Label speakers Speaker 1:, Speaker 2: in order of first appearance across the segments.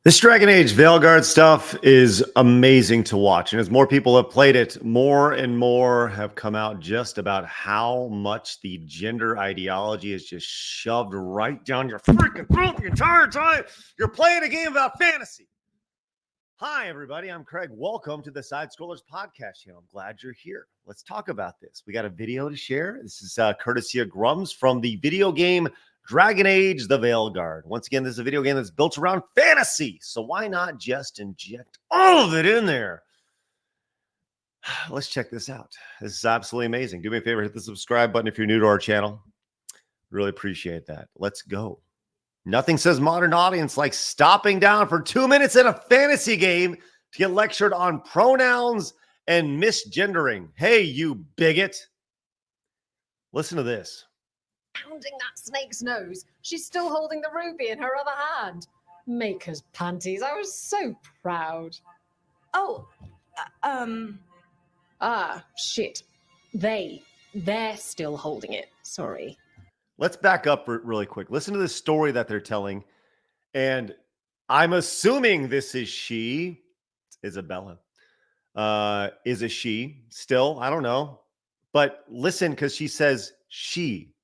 Speaker 1: This Dragon Age Veilguard stuff is amazing to watch. And as more people have played it, more and more have come out just about how much the gender ideology is just shoved right down your freaking throat the entire time you're playing a game about fantasy. Hi, everybody. I'm Craig. Welcome to the Side Scrollers podcast channel. I'm glad you're here. Let's talk about this. We got a video to share. This is courtesy of Grums from the video game Dragon Age, the Veilguard. Once again, this is a video game that's built around fantasy. So why not just inject all of it in there? Let's check this out. This is absolutely amazing. Do me a favor, hit the subscribe button if you're new to our channel. Really appreciate that. Let's go. Nothing says modern audience like stopping down for 2 minutes in a fantasy game to get lectured on pronouns and misgendering. Hey, you bigot. Listen to this.
Speaker 2: Pounding that snake's nose. She's still holding the ruby in her other hand. Maker's panties. I was so proud. Shit. They're still holding it. Sorry.
Speaker 1: Let's back up really quick. Listen to the story that they're telling. And I'm assuming this is she, Isabella. Is a she still? I don't know. But listen, because she says she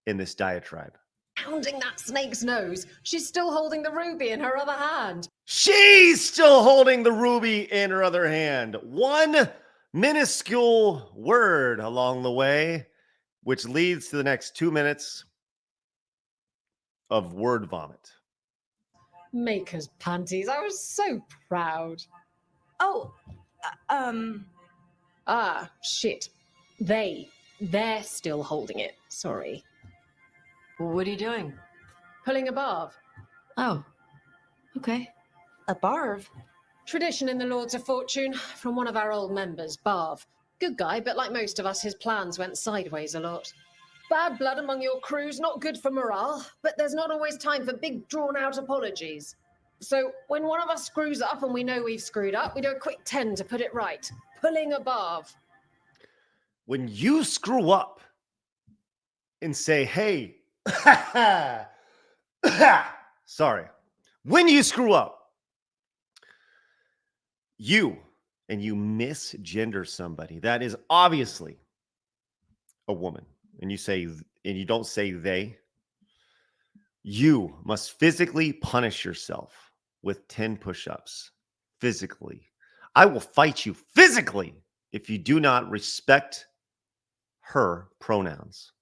Speaker 1: in this diatribe.
Speaker 2: Pounding that snake's nose. She's still holding the ruby in her other hand.
Speaker 1: She's still holding the ruby in her other hand. One minuscule word along the way, which leads to the next 2 minutes of word vomit.
Speaker 2: Maker's panties. I was so proud. Shit. They're still holding it. Sorry.
Speaker 3: What are you doing?
Speaker 2: Pulling a barb.
Speaker 3: Oh, okay.
Speaker 2: A barb? Tradition in the Lords of Fortune from one of our old members, Barv. Good guy, but like most of us, his plans went sideways a lot. Bad blood among your crew's not good for morale, but there's not always time for big, drawn-out apologies. So when one of us screws up and we know we've screwed up, we do a quick 10 to put it right. Pulling a barb.
Speaker 1: When you screw up and say, hey, sorry. When you screw up, you misgender somebody that is obviously a woman, and you don't say they, you must physically punish yourself with 10 push-ups. Physically. I will fight you physically if you do not respect her pronouns.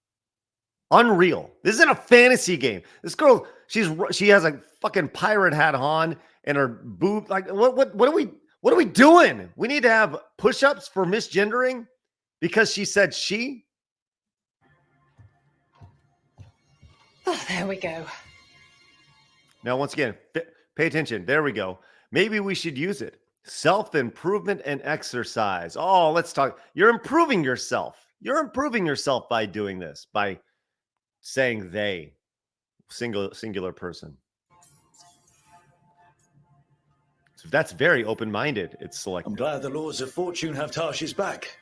Speaker 1: Unreal. This isn't a fantasy game. This girl, she has a fucking pirate hat on and her boob. Like, what are we doing? We need to have push-ups for misgendering because she said she.
Speaker 2: Oh, there we go.
Speaker 1: Now, once again, pay attention. There we go. Maybe we should use it. Self-improvement and exercise. Oh, let's talk. You're improving yourself. You're improving yourself by doing this, by saying they, singular person. So that's very open-minded. It's selective.
Speaker 4: I'm glad the Lords of Fortune have Tarsh's back.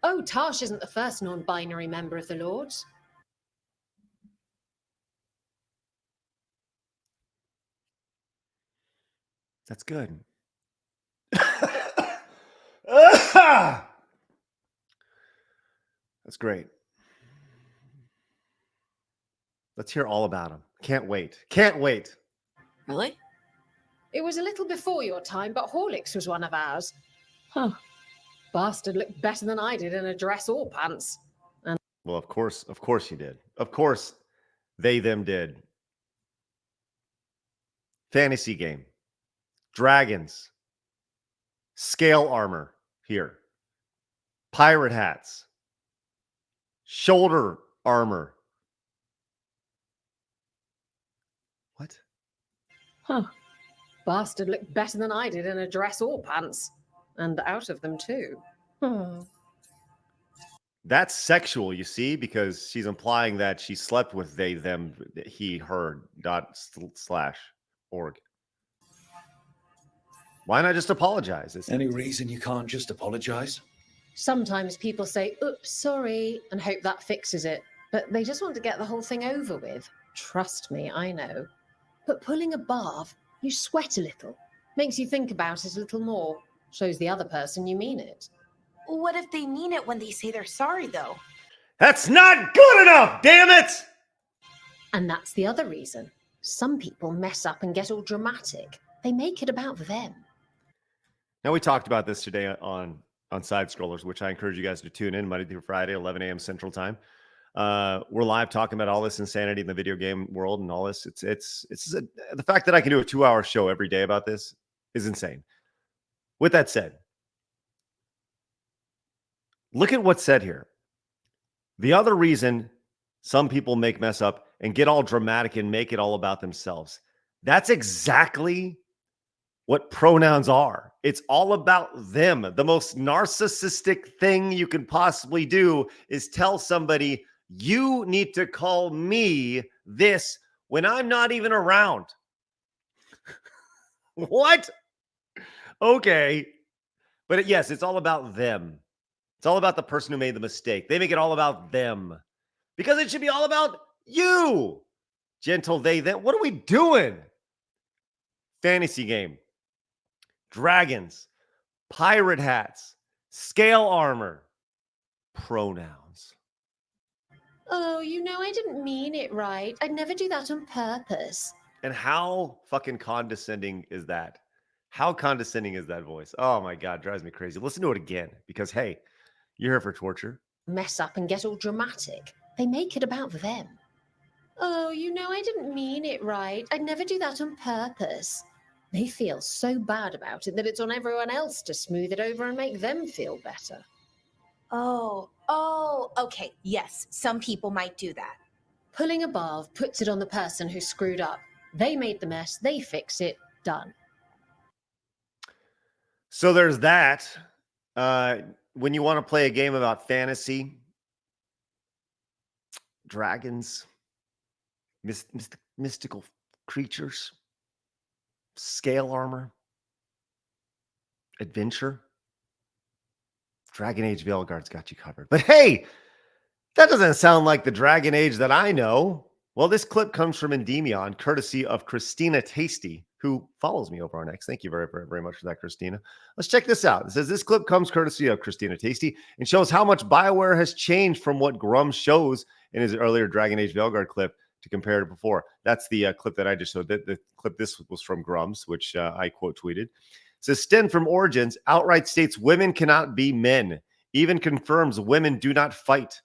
Speaker 2: Oh, Tarsh isn't the first non-binary member of the Lords.
Speaker 1: That's good. That's great. Let's hear all about him. Can't wait. Can't wait.
Speaker 3: Really?
Speaker 2: It was a little before your time, but Horlicks was one of ours.
Speaker 3: Huh.
Speaker 2: Bastard looked better than I did in a dress or pants. And
Speaker 1: Well, of course you did. Of course they, them did. Fantasy game. Dragons. Scale armor here. Pirate hats. Shoulder armor. What?
Speaker 2: Huh. Bastard looked better than I did in a dress or pants. And out of them, too.
Speaker 1: That's sexual, you see, because she's implying that she slept with they, them, he, her, ./org. Why not just apologize?
Speaker 4: Any reason you can't just apologize?
Speaker 2: Sometimes people say, oops, sorry, and hope that fixes it. But they just want to get the whole thing over with. Trust me, I know. But pulling a barb, You sweat a little. Makes you think about it a little more. Shows the other person you mean it.
Speaker 5: What if they mean it when they say they're sorry, though?
Speaker 1: That's not good enough, damn it!
Speaker 2: And that's the other reason. Some people mess up and get all dramatic. They make it about them.
Speaker 1: Now, we talked about this today on Side Scrollers, which I encourage you guys to tune in Monday through Friday, 11 a.m. Central Time. We're live talking about all this insanity in the video game world and all this. The fact that I can do a 2-hour show every day about this is insane. With that said, look at what's said here. The other reason some people mess up and get all dramatic and make it all about themselves. That's exactly what pronouns are. It's all about them. The most narcissistic thing you can possibly do is tell somebody, you need to call me this when I'm not even around. What? Okay. But yes, it's all about them. It's all about the person who made the mistake. They make it all about them because it should be all about you. Gentle they, them. What are we doing? Fantasy game. Dragons. Pirate hats. Scale armor. Pronouns.
Speaker 2: Oh, I didn't mean it right. I'd never do that on purpose.
Speaker 1: And how fucking condescending is that? How condescending is that voice? Oh my God, drives me crazy. Listen to it again because, hey, you're here for torture.
Speaker 2: Mess up and get all dramatic. They make it about them. Oh, I didn't mean it right. I'd never do that on purpose. They feel so bad about it that it's on everyone else to smooth it over and make them feel better.
Speaker 5: Oh, okay. Yes, some people might do that.
Speaker 2: Pulling above puts it on the person who screwed up. They made the mess. They fix it. Done.
Speaker 1: So there's that. When you want to play a game about fantasy, dragons, mystical creatures, scale armor, adventure, Dragon Age Veilguard's got you covered. But hey, that doesn't sound like the Dragon Age that I know. Well, this clip comes from Endymion, courtesy of Christina Tasty, who follows me over on X. Thank you very, very, very much for that, Christina. Let's check this out. It says, this clip comes courtesy of Christina Tasty and shows how much BioWare has changed from what Grum shows in his earlier Dragon Age Veilguard clip to compare to before. That's the clip that I just showed. The clip, this was from Grum's, which I quote tweeted. It says, Sten from Origins outright states women cannot be men. Even confirms women do not fight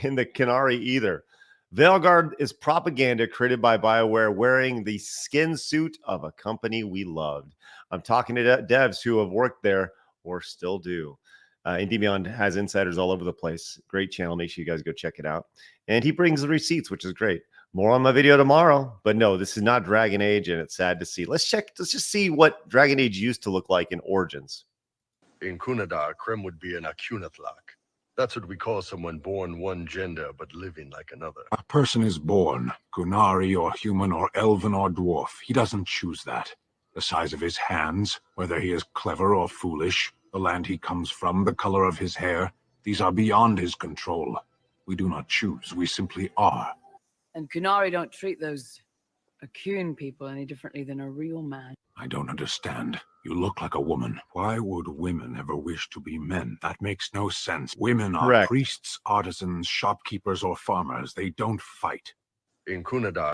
Speaker 1: in the Canary either. Veilguard is propaganda created by BioWare wearing the skin suit of a company we loved. I'm talking to devs who have worked there or still do. Endymion has insiders all over the place. Great channel. Make sure you guys go check it out. And he brings the receipts, which is great. More on my video tomorrow. But no, this is not Dragon Age, and it's sad to see. Let's just see what Dragon Age used to look like in Origins.
Speaker 6: In Kunadar, Krem would be an Akunathak. That's what we call someone born one gender but living like another.
Speaker 7: A person is born, Gunari or human or elven or dwarf. He doesn't choose that. The size of his hands, whether he is clever or foolish, the land he comes from, the color of his hair, these are beyond his control. We do not choose, we simply are.
Speaker 8: And Kunari don't treat those Akun people any differently than a real man.
Speaker 7: I don't understand. You look like a woman. Why would women ever wish to be men? That makes no sense. Women are
Speaker 1: Correct.
Speaker 7: priests, artisans, shopkeepers, or farmers. They don't fight.
Speaker 6: In Kunadar,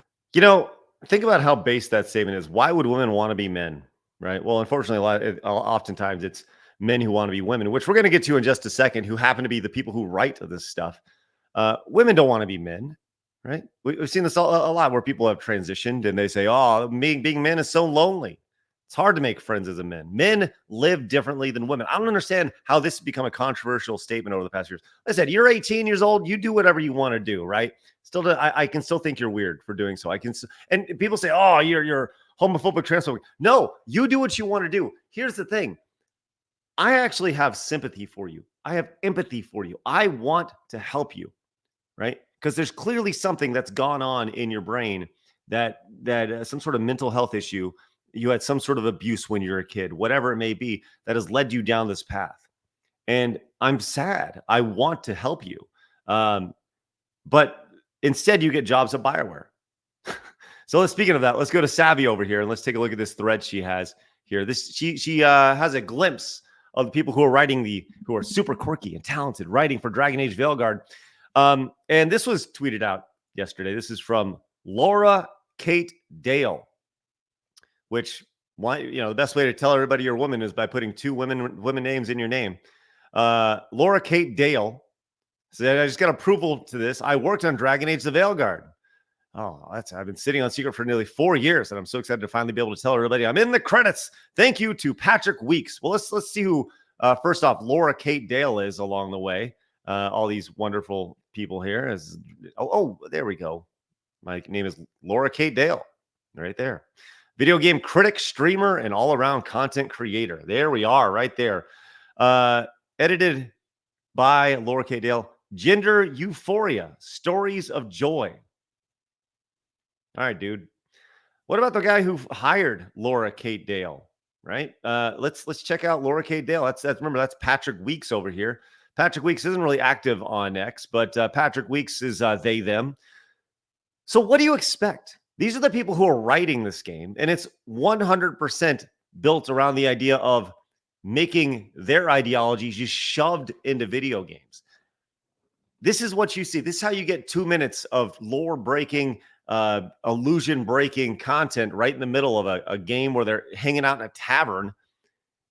Speaker 1: Think about how base that statement is. Why would women want to be men, right? Well, unfortunately, oftentimes it's men who want to be women, which we're going to get to in just a second, who happen to be the people who write this stuff. Women don't want to be men, right? We've seen this a lot where people have transitioned and they say, oh, being men is so lonely. It's hard to make friends as a man. Men live differently than women. I don't understand how this has become a controversial statement over the past years. Like I said, you're 18 years old. You do whatever you want to do, right? I can still think you're weird for doing so. And people say, oh, you're homophobic, transphobic. No, you do what you want to do. Here's the thing. I actually have sympathy for you. I have empathy for you. I want to help you, right? Because there's clearly something that's gone on in your brain that some sort of mental health issue. You had some sort of abuse when you were a kid, whatever it may be, that has led you down this path. And I'm sad. I want to help you. But instead, you get jobs at BioWare. So speaking of that, let's go to Savvy over here and let's take a look at this thread she has here. She has a glimpse of the people who are super quirky and talented writing for Dragon Age Veilguard. And this was tweeted out yesterday. This is from Laura Kate Dale, which the best way to tell everybody you're a woman is by putting two women names in your name. Laura Kate Dale said, I just got approval to this. I worked on Dragon Age the Veilguard. Oh, I've been sitting on secret for nearly 4 years, and I'm so excited to finally be able to tell everybody I'm in the credits. Thank you to Patrick Weeks. Well, let's see who first off Laura Kate Dale is along the way. All these wonderful people here. There we go. My name is Laura Kate Dale, right there. Video game critic, streamer, and all-around content creator. There we are, right there. Edited by Laura Kate Dale. Gender Euphoria: Stories of Joy. All right, dude. What about the guy who hired Laura Kate Dale? Right. Let's check out Laura Kate Dale. Remember, that's Patrick Weeks over here. Patrick Weeks isn't really active on X, but Patrick Weeks is they, them. So what do you expect? These are the people who are writing this game, and it's 100% built around the idea of making their ideologies just shoved into video games. This is what you see. This is how you get 2 minutes of lore-breaking, illusion-breaking content right in the middle of a game where they're hanging out in a tavern,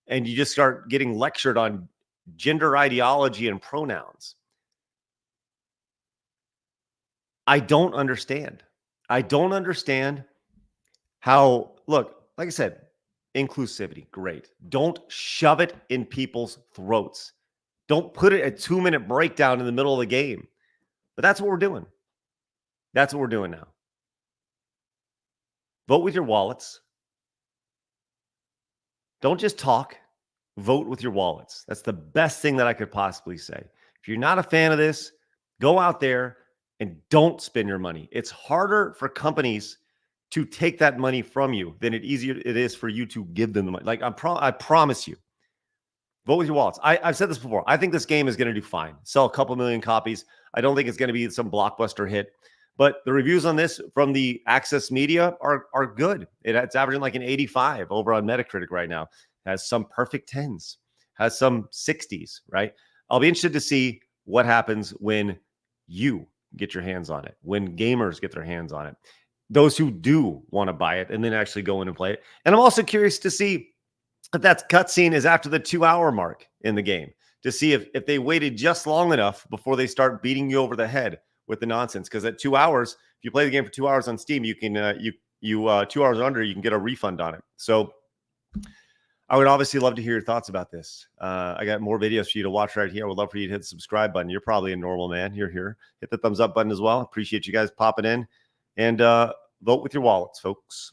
Speaker 1: and you just start getting lectured on gender ideology and pronouns. I don't understand. I don't understand how, look, like I said, inclusivity, great. Don't shove it in people's throats. Don't put it a 2-minute breakdown in the middle of the game. But that's what we're doing. That's what we're doing now. Vote with your wallets. Don't just talk. Vote with your wallets. That's the best thing that I could possibly say. If you're not a fan of this, go out there and don't spend your money. It's harder for companies to take that money from you than it is for you to give them the money. Like I promise you, vote with your wallets. I've said this before. I think this game is going to do fine. Sell a couple million copies. I don't think it's going to be some blockbuster hit. But the reviews on this from the Access Media are good. It's averaging like an 85 over on Metacritic right now. Has some perfect 10s, has some 60s, right? I'll be interested to see what happens when you get your hands on it, when gamers get their hands on it, those who do want to buy it and then actually go in and play it. And I'm also curious to see if that cutscene is after the 2-hour mark in the game, to see if they waited just long enough before they start beating you over the head with the nonsense. Because at 2 hours, if you play the game for 2 hours on Steam, you can 2 hours under, you can get a refund on it. So I would obviously love to hear your thoughts about this. I got more videos for you to watch right here. I would love for you to hit the subscribe button. You're probably a normal man. You're here. Hit the thumbs up button as well. Appreciate you guys popping in. And vote with your wallets, folks.